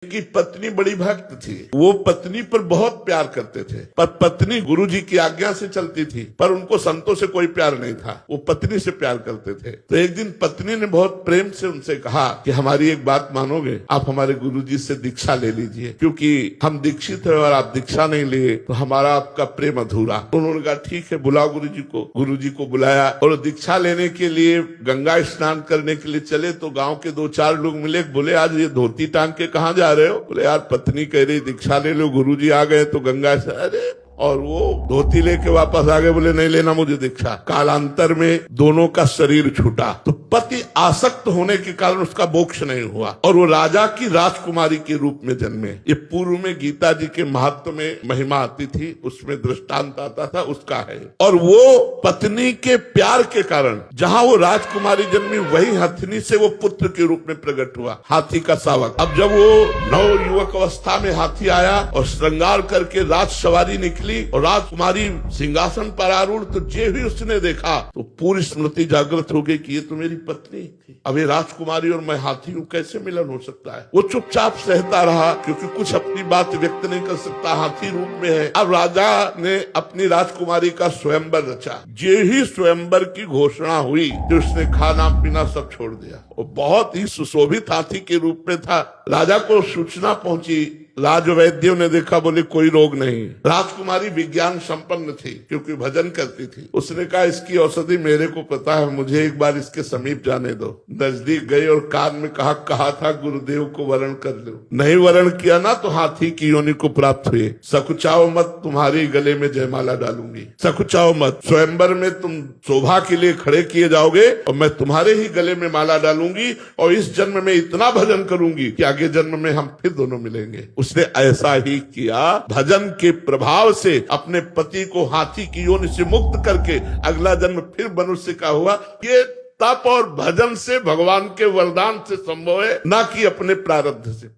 की पत्नी बड़ी भक्त थी। वो पत्नी पर बहुत प्यार करते थे, पर पत्नी गुरुजी की आज्ञा से चलती थी, पर उनको संतों से कोई प्यार नहीं था। वो पत्नी से प्यार करते थे। तो एक दिन पत्नी ने बहुत प्रेम से उनसे कहा कि हमारी एक बात मानोगे, आप हमारे गुरुजी से दीक्षा ले लीजिए, क्योंकि हम दीक्षित है और आप दीक्षा नहीं लिए तो हमारा आपका प्रेम अधूरा। उन्होंने कहा ठीक है, बुलाओ गुरुजी को। गुरुजी को बुलाया और दीक्षा लेने के लिए गंगा स्नान करने के लिए चले तो गाँव के 2-4 लोग मिले। बोले आज ये धोती टांग के कहाँ जा रहे हो? बोले यार पत्नी कह रही दीक्षा ले लो, गुरुजी आ गए तो गंगा से। अरे और वो धोती लेके वापस आ गए। बोले नहीं लेना मुझे दीक्षा। कालांतर में दोनों का शरीर छूटा। तो पति आसक्त होने के कारण उसका मोक्ष नहीं हुआ और वो राजा की राजकुमारी के रूप में जन्मे। ये पूर्व में गीता जी के महत्व में महिमा आती थी, उसमें दृष्टांत आता था, उसका है। और वो पत्नी के प्यार के कारण जहाँ वो राजकुमारी जन्मी, वही हथिनी से वो पुत्र के रूप में प्रकट हुआ, हाथी का शावक। अब जब वो नव युवक अवस्था में हाथी आया और श्रृंगार करके राज सवारी निकली और राजकुमारी सिंहासन पर आरूढ़, तो जे भी उसने देखा तो पूरी स्मृति जागृत हो गई कि ये तो मेरी पत्नी थी। अब ये राजकुमारी और मैं हाथी हूँ, कैसे मिलन हो सकता है? वो चुपचाप सहता रहा, क्योंकि कुछ अपनी बात व्यक्त नहीं कर सकता, हाथी रूप में है। अब राजा ने अपनी राजकुमारी का स्वयंवर रचा। जे ही स्वयंवर की घोषणा हुई तो उसने खाना पीना सब छोड़ दिया। वो बहुत ही सुशोभित हाथी के रूप में था। राजा को सूचना पहुंची, राजवैद्यों ने देखा, बोले कोई रोग नहीं। राजकुमारी विज्ञान संपन्न थी क्योंकि भजन करती थी। उसने कहा इसकी औषधि मेरे को पता है, मुझे एक बार इसके समीप जाने दो। नजदीक गई और कान में कहा था गुरुदेव को वरण कर लो। नहीं वरण किया ना तो हाथी की योनि को प्राप्त हुए। सकुचाओ मत, तुम्हारे गले में जयमाला डालूंगी। सकुचाओ मत, स्वयंवर में तुम शोभा के लिए खड़े किए जाओगे और मैं तुम्हारे ही गले में माला डालूंगी और इस जन्म में इतना भजन करूंगी कि आगे जन्म में हम फिर दोनों मिलेंगे। उसने ऐसा ही किया। भजन के प्रभाव से अपने पति को हाथी की योनि से मुक्त करके अगला जन्म फिर मनुष्य का हुआ। ये तप और भजन से, भगवान के वरदान से संभव है, ना कि अपने प्रारब्ध से।